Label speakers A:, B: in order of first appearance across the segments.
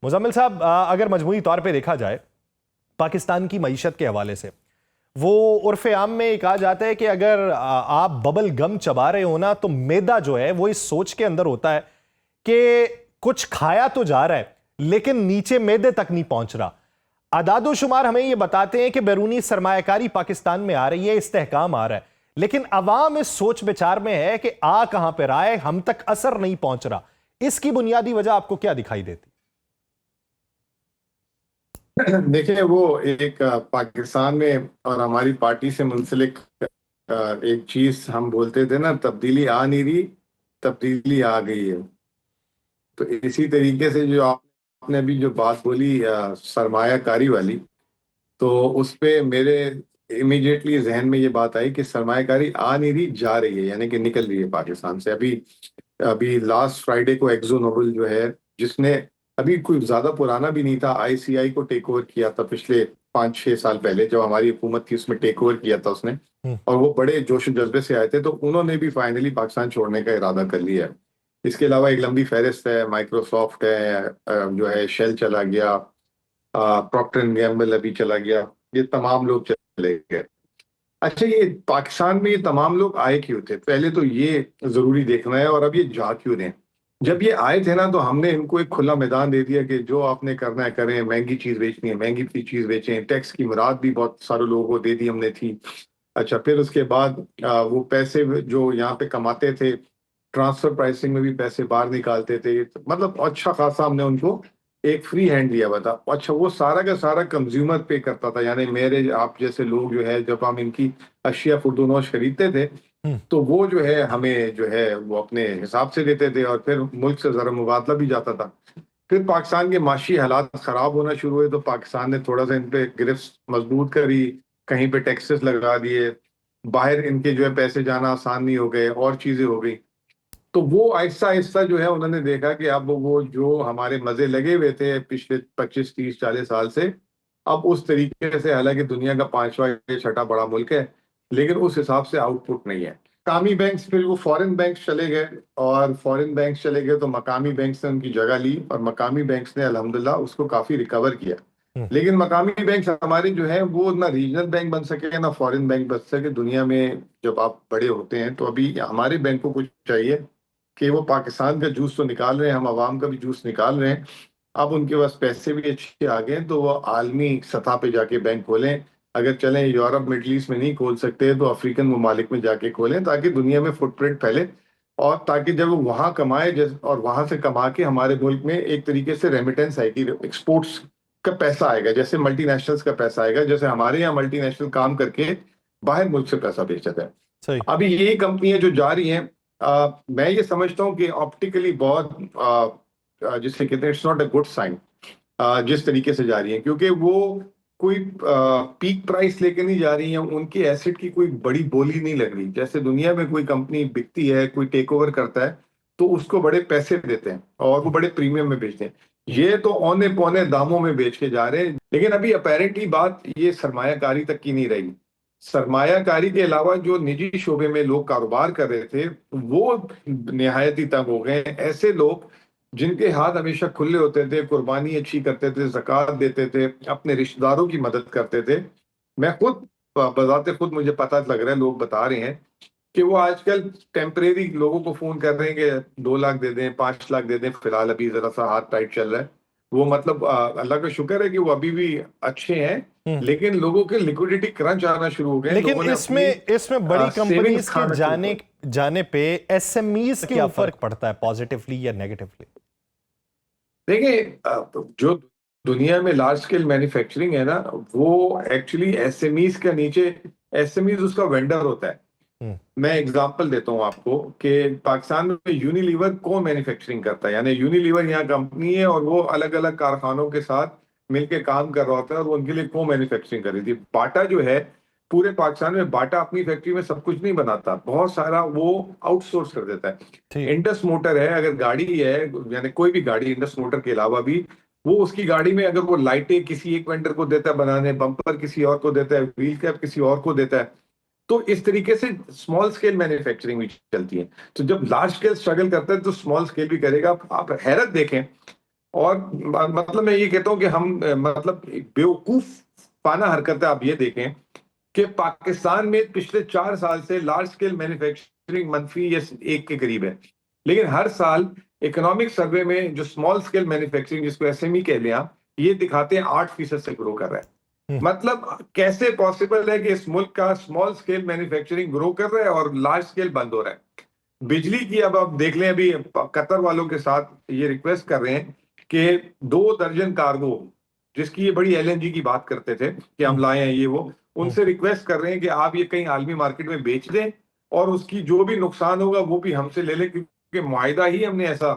A: मुजम्मिल साहब, अगर मजमूई तौर पे देखा जाए पाकिस्तान की मईशत के हवाले से, वो उर्फ़ आम में कहा जाता है कि अगर आप बबल गम चबा रहे हो ना, तो मैदा जो है वो इस सोच के अंदर होता है कि कुछ खाया तो जा रहा है लेकिन नीचे मैदे तक नहीं पहुंच रहा। अदादो शुमार हमें ये बताते हैं कि बैरूनी सरमायाकारी पाकिस्तान में आ रही है, इस्तेहकाम आ रहा है, लेकिन अवाम इस सोच विचार में है कि आ कहां पर आए, हम तक असर नहीं पहुंच रहा। इसकी बुनियादी वजह आपको क्या दिखाई देती?
B: देखिए, वो एक पाकिस्तान में और हमारी पार्टी से मुंसलिक एक चीज हम बोलते थे ना, तब्दीली आ नहीं रही, तब्दीली आ गई है। तो इसी तरीके से जो आपने अभी जो बात बोली सरमायाकारी वाली, तो उस पे मेरे इमिडिएटली जहन में ये बात आई कि सरमायाकारी आ नहीं रही, जा रही है, यानी कि निकल रही है पाकिस्तान से। अभी अभी लास्ट फ्राइडे को एक्जो नोबेल जो है, जिसने अभी कोई ज्यादा पुराना भी नहीं था, आईसीआई को टेक ओवर किया था पिछले 5-6 साल पहले, जब हमारी हुकूमत थी उसमें टेक ओवर किया था उसने।
A: हम्म।
B: और वो बड़े जोश जज्बे से आए थे, तो उन्होंने भी फाइनली पाकिस्तान छोड़ने का इरादा कर लिया है। इसके अलावा एक लंबी फहरिस्त है, माइक्रोसॉफ्ट है, जो है शेल चला गया, प्रॉक्टर एंड गैम्बल अभी चला गया, ये तमाम लोग चले गए। अच्छा, ये पाकिस्तान में ये तमाम लोग आए क्यों थे, पहले तो ये जरूरी देखना है। और अब ये जा क्यों रहे हैं? जब ये आए थे ना, तो हमने इनको एक खुला मैदान दे दिया कि जो आपने करना है करें, महंगी चीज बेचनी है महंगी चीज बेचें, टैक्स की मुराद भी बहुत सारे लोगों को दे दी हमने थी। अच्छा, फिर उसके बाद वो पैसे जो यहाँ पे कमाते थे, ट्रांसफर प्राइसिंग में भी पैसे बाहर निकालते थे, तो मतलब अच्छा खासा हमने उनको एक फ्री हैंड दिया हुआ था। अच्छा, वो सारा का सारा कंज्यूमर पे करता था, यानी मेरे आप जैसे लोग जो है, जब हम इनकी अशिया फुर्दोनोश खरीदते थे,
A: हम्म।
B: तो वो जो है हमें जो है वो अपने हिसाब से देते थे, और फिर मुल्क से जरा मुबादला भी जाता था। फिर पाकिस्तान के माशी हालात खराब होना शुरू हुए, तो पाकिस्तान ने थोड़ा सा इन पे गिरफ्त मजबूत करी, कहीं पे टैक्सेस लगा दिए, बाहर इनके जो है पैसे जाना आसान नहीं हो गए, और चीजें हो गई। तो वो आहिस्ता आहिस्ता जो है उन्होंने देखा कि अब वो जो हमारे मजे लगे हुए थे पिछले 25-30-40 साल से, अब उस तरीके से, हालांकि दुनिया का पांचवा या छठा बड़ा मुल्क है, लेकिन उस हिसाब से आउटपुट नहीं है। मकामी बैंक्स, फिर वो फॉरेन बैंक्स चले गए, और फॉरेन बैंक्स चले गए तो मकामी बैंक्स ने उनकी जगह ली, और मकामी बैंक्स ने अल्हम्दुलिल्लाह उसको काफी रिकवर किया।
A: हम्म।
B: लेकिन मकामी बैंक्स हमारे जो है वो ना रीजनल बैंक बन सके ना फॉरेन बैंक बन सके दुनिया में। जब आप बड़े होते हैं, तो अभी हमारे बैंक को कुछ चाहिए कि वो पाकिस्तान का जूस तो निकाल रहे हैं, हम आवाम का भी जूस निकाल रहे हैं। अब उनके पास पैसे भी अच्छे आ गए हैं, तो वो आलमी सतह पे जाके बैंक खोलें। अगर चलें यूरोप मिडल ईस्ट में नहीं खोल सकते, तो अफ्रीकन ममालिक में जाके खोलें, ताकि दुनिया में फुटप्रिंट फैले, और ताकि जब वो वहां कमाए, और वहां से कमा के हमारे मुल्क में एक तरीके से रेमिटेंस आएगी, एक्सपोर्ट्स का पैसा आएगा, जैसे मल्टीनेशनल्स का पैसा आएगा, जैसे हमारे यहाँ मल्टीनेशनल काम करके बाहर मुल्क से पैसा भेजा जाए।
A: सही।
B: अभी यही कंपनियां जो जा रही हैं, मैं ये समझता हूँ कि ऑप्टिकली बहुत जिसे कहते हैं, it's not a good sign जिस तरीके से जा रही है, क्योंकि वो कोई पीक प्राइस लेके नहीं जा रही है, उनकी एसेट की कोई बड़ी बोली नहीं लग रही। जैसे दुनिया में कोई कंपनी बिकती है, कोई टेक ओवर करता है, तो उसको बड़े पैसे देते हैं और वो बड़े प्रीमियम में बेचते हैं। ये तो औने पौने दामों में बेच के जा रहे हैं। लेकिन अभी अपेरेंटली बात ये सरमायाकारी तक की नहीं रही। सरमायाकारी के अलावा जो निजी शोबे में लोग कारोबार कर रहे थे, वो निहायत ही तंग हो गए। ऐसे लोग जिनके हाथ हमेशा खुले होते थे, कुर्बानी अच्छी करते थे, ज़कात देते थे, अपने रिश्तेदारों की मदद करते थे। मैं खुद बजाते खुद मुझे पता लग रहा है, लोग बता रहे हैं कि वो आजकल टेम्परेरी लोगों को फोन कर रहे हैं कि 2 लाख दे दें, 5 लाख दे दें, फिलहाल अभी जरा सा हाथ टाइट चल रहा है। वो मतलब अल्लाह का शुक्र है कि वो अभी भी अच्छे हैं,
A: हम्म।
B: लेकिन लोगों के लिक्विडिटी क्रंच आना शुरू हो गए,
A: लेकिन
B: लोगों ने अपनी
A: इसमें इसमें बड़ी
B: सेविंग्स
A: कंपनीज के
B: खाना शुरू
A: जाने
B: कर।
A: जाने पे एसएमईज के क्या फर्क पड़ता है, पॉजिटिवली या नेगेटिवली?
B: देखिए, जो दुनिया में लार्ज स्केल मैन्युफैक्चरिंग है ना, वो एक्चुअली एसएमईज का नीचे, एसएमईज उसका वेंडर होता है।
A: हम्म।
B: मैं एग्जांपल देता हूँ आपको कि पाकिस्तान में यूनिलीवर को मैन्युफैक्चरिंग करता है, यानी यूनिलीवर यहाँ कंपनी है, और वो अलग अलग कारखानों के साथ मिलके काम कर रहा होता है, और वो उनके लिए को मैन्युफैक्चरिंग कर रही थी। बाटा जो है, पूरे पाकिस्तान में बाटा अपनी फैक्ट्री में सब कुछ नहीं बनाता, बहुत सारा वो आउटसोर्स कर देता है।
A: ठीक।
B: इंडस मोटर है, अगर गाड़ी है, यानी कोई भी गाड़ी इंडस मोटर के अलावा भी, वो उसकी गाड़ी में अगर वो लाइटें किसी एक वेंडर को देता है बनाने, बम्पर किसी और को देता है, व्हील कैप किसी और को देता है, तो इस तरीके से स्मॉल स्केल मैन्युफैक्चरिंग भी चलती है। तो जब लार्ज स्केल स्ट्रगल करता है, तो स्मॉल स्केल भी करेगा। आप हैरत देखें, और मतलब मैं ये कहता हूं कि हम मतलब बेवकूफाना हरकतें आप ये देखें कि पाकिस्तान में पिछले 4 साल से लार्ज स्केल मैन्युफैक्चरिंग मंफी या एक के करीब है, लेकिन हर साल इकोनॉमिक सर्वे में जो स्मॉल स्केल मैन्युफैक्चरिंग, जिसको एसएमई कह लें आप, ये दिखाते हैं 8% से ग्रो कर रहा है।
A: हम्म,
B: मतलब कैसे पॉसिबल है कि इस मुल्क का स्मॉल स्केल मैन्युफैक्चरिंग ग्रो कर रहा है और लार्ज स्केल बंद हो रहा है? बिजली की अब आप देख लें, अभी कतर वालों के साथ ये रिक्वेस्ट कर रहे हैं कि 2 दर्जन कार्गो, जिसकी ये बड़ी एलएनजी की बात करते थे कि हम
A: हम्म,
B: लाए हैं ये वो,
A: हम्म,
B: उनसे रिक्वेस्ट कर रहे हैं कि आप ये कहीं आलमी मार्केट में बेच दें और उसकी जो भी नुकसान होगा वो भी हमसे ले लें, क्योंकि मुआहिदा ही हमने ऐसा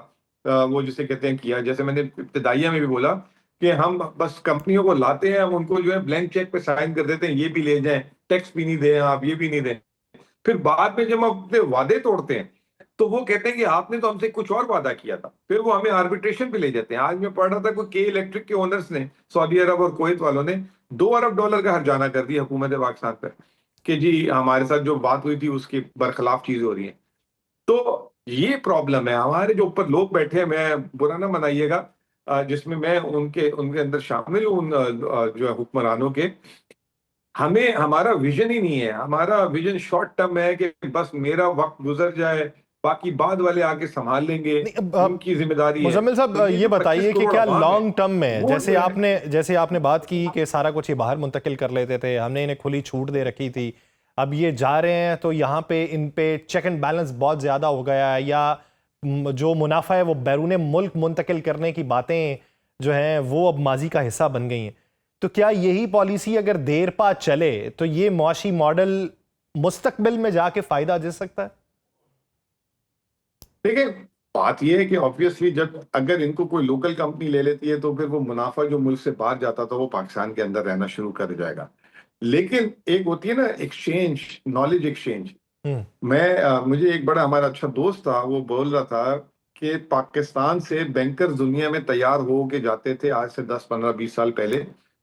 B: वो जिसे कहते हैं किया। जैसे मैंने इब्तदाइया में भी बोला कि हम बस कंपनियों को लाते हैं, हम उनको जो है ब्लैंक चेक पे साइन कर देते हैं, ये भी ले जाएं, टैक्स भी नहीं दें आप, ये भी नहीं दें। फिर बाद में जब हम अपने वादे तोड़ते हैं तो वो कहते हैं कि आपने तो हमसे कुछ और वादा किया था, फिर वो हमें आर्बिट्रेशन पे ले जाते हैं। आज मैं पढ़ रहा था कोई के इलेक्ट्रिक के ओनर्स ने, सऊदी अरब और कुवैत वालों ने $2 अरब का हर्जाना कर दिया हुकूमत पाकिस्तान पर कि जी हमारे साथ जो बात हुई थी उसके बरखिलाफ चीज हो रही है। तो ये प्रॉब्लम है हमारे जो ऊपर लोग बैठे हैं, मैं बुरा ना मनाइएगा, जिसमें मैं उनके उनके अंदर शामिल हूँ, जो है हुक्मरानों के। हमें हमारा विजन ही नहीं है, हमारा विजन शॉर्ट टर्म है कि बस मेरा वक्त गुजर जाए, बाकी बाद वाले आके संभाल लेंगे,
A: नहीं, अब
B: उनकी जिम्मेदारी है।
A: मुजम्मिल साहब,
B: तो ये
A: ये
B: जो 25
A: बताइए कि
B: करोड़
A: क्या
B: अवाम है
A: लॉन्ग टर्म में,
B: वो जो है,
A: जैसे आपने बात की कि सारा कुछ ये बाहर मुंतकिल कर लेते थे, हमने इन्हें खुली छूट दे रखी थी, अब ये जा रहे हैं तो यहाँ पे इन पे चेक एंड बैलेंस बहुत ज़्यादा हो गया है, या जो मुनाफा है वो बैरून मुल्क मुंतकिल करने की बातें जो हैं वो अब माजी का हिस्सा बन गई हैं? तो क्या यही पॉलिसी अगर देर पा चले तो ये मुआशी मॉडल मुस्तकबिल में जाके फ़ायदा दे सकता है?
B: देखिए बात यह है कि ऑब्वियसली जब अगर इनको कोई लोकल कंपनी ले लेती है तो फिर वो मुनाफा जो मुल्क से बाहर जाता था वो पाकिस्तान के अंदर रहना शुरू कर जाएगा। लेकिन एक होती है ना एक्सचेंज, नॉलेज एक्सचेंज।
A: हम्म,
B: मुझे एक बड़ा हमारा अच्छा दोस्त था, वो बोल रहा था कि पाकिस्तान से बैंकर दुनिया में तैयार हो के जाते थे आज से 10 15 20 साल पहले,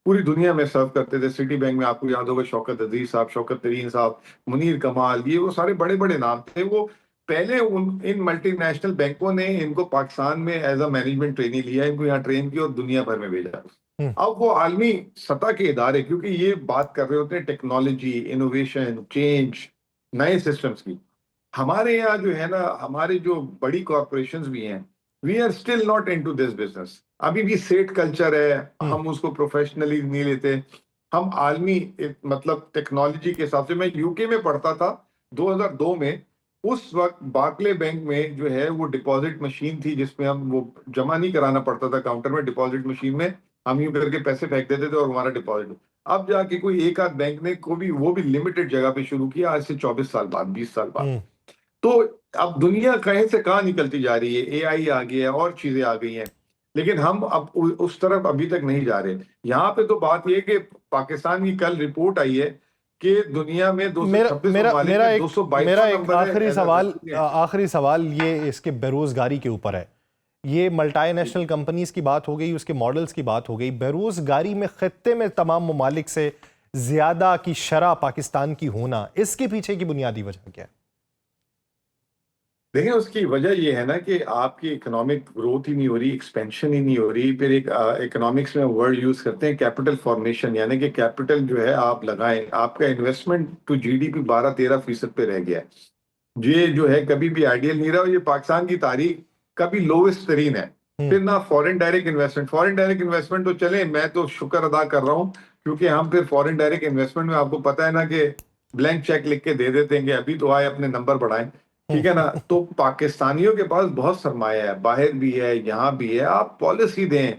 B: पूरी दुनिया में सर्व करते थे। सिटी बैंक में आपको याद होगा शौकत अजीज साहब, शौकत तरीन साहब, मुनीर कमाल, ये वो सारे बड़े बड़े नाम थे। वो पहले उन इन मल्टीनेशनल बैंकों ने इनको पाकिस्तान में एज अ मैनेजमेंट ट्रेनी लिया, इनको यहाँ ट्रेन किया और दुनिया भर में भेजा।
A: हम्म,
B: अब वो आलमी सतह के इदारे, क्योंकि ये बात कर रहे होते हैं टेक्नोलॉजी, इनोवेशन, चेंज, नए सिस्टम्स की। हमारे यहाँ जो है ना, हमारे जो बड़ी कॉरपोरेशंस भी हैं, we are still not into this business. अभी भी सेठ कल्चर है,
A: हम्म,
B: हम उसको प्रोफेशनली नहीं लेते। हम आलमी मतलब टेक्नोलॉजी के हिसाब से, मैं यूके में पढ़ता था 2002 में, उस वक्त बार्कले बैंक में जो है वो डिपॉजिट मशीन थी जिसमें हम वो जमा नहीं कराना पड़ता था काउंटर में, डिपॉजिट मशीन में हम यूं करके पैसे फेंक देते थे और हमारा डिपॉजिट। अब जाके कोई एक आध बैंक ने को भी वो भी लिमिटेड जगह पे शुरू किया, आज से 24 साल बाद, 20 साल बाद।
A: हम्म।
B: तो अब दुनिया कहीं से कहाँ निकलती जा रही है, एआई आ गया है और चीजें आ गई हैं, लेकिन हम अब उस तरफ अभी तक नहीं जा रहे। यहाँ पे तो बात यह कि पाकिस्तान की कल रिपोर्ट आई है कि दुनिया में
A: मेरा
B: 226
A: मेरा
B: ममालिक
A: मेरा
B: में
A: एक मेरा
B: 222वां
A: एक
B: नंबर है
A: आखिरी
B: एज अ
A: सवाल
B: रेसिलिएंट।
A: आखिरी सवाल ये इसके बेरोजगारी के ऊपर है। ये मल्टीनेशनल कंपनीज की बात हो गई, उसके मॉडल्स की बात हो गई, बेरोजगारी में खत्ते में तमाम ममालिक से ज्यादा की शरह पाकिस्तान की होना, इसके पीछे की बुनियादी वजह क्या है?
B: देखिए उसकी वजह यह है ना कि आपकी इकोनॉमिक ग्रोथ ही नहीं हो रही, एक्सपेंशन ही नहीं हो रही। फिर एक इकोनॉमिक्स में वर्ड यूज करते हैं कैपिटल फॉर्मेशन, यानी कि कैपिटल जो है आप लगाएं, आपका इन्वेस्टमेंट टू जीडीपी 12-13% पे रह गया है। ये जो है कभी भी आइडियल नहीं रहा, और ये पाकिस्तान की तारीख कभी लोवेस्ट तरीन है।
A: हम्म,
B: फिर ना फॉरेन डायरेक्ट इन्वेस्टमेंट तो चले, मैं तो शुक्र अदा कर रहा हूँ, क्योंकि हम फिर फॉरेन डायरेक्ट इन्वेस्टमेंट में आपको पता है ना कि ब्लैंक चेक लिख के दे देते हैं कि अभी तो आए अपने नंबर बढ़ाएं। ठीक है ना? तो पाकिस्तानियों के पास बहुत सरमाया है, बाहर भी है यहाँ भी है। आप पॉलिसी दें,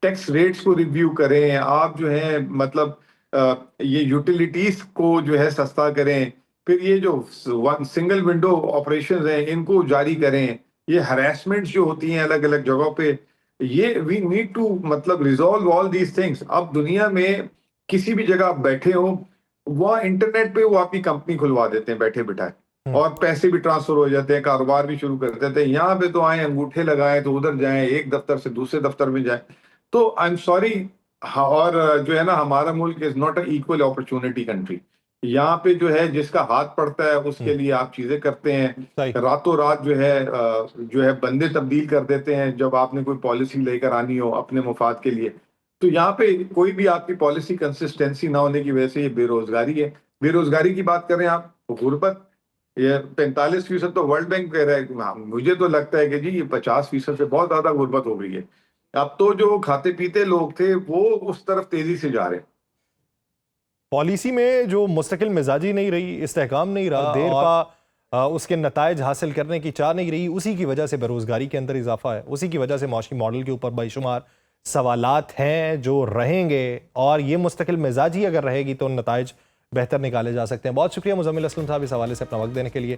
B: टैक्स रेट्स को रिव्यू करें, आप जो है मतलब ये यूटिलिटीज को जो है सस्ता करें, फिर ये जो सिंगल विंडो ऑपरेशंस हैं इनको जारी करें, ये हरेसमेंट्स जो होती हैं अलग अलग जगहों पे, ये वी नीड टू मतलब रिजॉल्व ऑल दीज थिंग्स। अब दुनिया में किसी भी जगह आप बैठे हो, वहाँ इंटरनेट पे वो आपकी कंपनी खुलवा देते हैं बैठे बिठाए,
A: हम्म,
B: और पैसे भी ट्रांसफर हो जाते हैं, कारोबार भी शुरू कर देते हैं। यहाँ पे तो आए अंगूठे लगाए तो उधर जाएं, एक दफ्तर से दूसरे दफ्तर में जाएं। तो आई एम सॉरी, और जो है ना, हमारा मुल्क is not a equal opportunity country. यहाँ पे जो है जिसका हाथ पड़ता है उसके लिए आप चीजें करते हैं,
A: सही।
B: रातों रात जो है बंदे तब्दील कर देते हैं जब आपने कोई पॉलिसी लेकर आनी हो अपने मुफाद के लिए। तो यहाँ पे कोई भी आपकी पॉलिसी कंसिस्टेंसी ना होने की वजह से ये बेरोजगारी है। बेरोजगारी की बात करें आप, गुर्बत, ये 45% तो वर्ल्ड बैंक कह रहा है। हाँ, मुझे तो लगता है कि जी ये 50% से बहुत ज्यादा गुर्बत हो गई है। अब तो जो खाते पीते लोग थे वो उस तरफ तेजी से जा रहे हैं।
A: पॉलिसी में जो मुस्तकिल मिजाजी नहीं रही, इस्तेहकाम नहीं रहा, देर पा उसके नतायज हासिल करने की चाह नहीं रही, उसी की वजह से बेरोजगारी के अंदर इजाफा है, उसी की वजह से माशी मॉडल के ऊपर बेशुमार सवालात हैं जो रहेंगे। और ये मुस्तकिल मिजाजी अगर रहेगी तो नतायज बेहतर निकाले जा सकते हैं। बहुत शुक्रिया मुजम्मिल असलम साहब इस हवाले से अपना वक्त देने के लिए।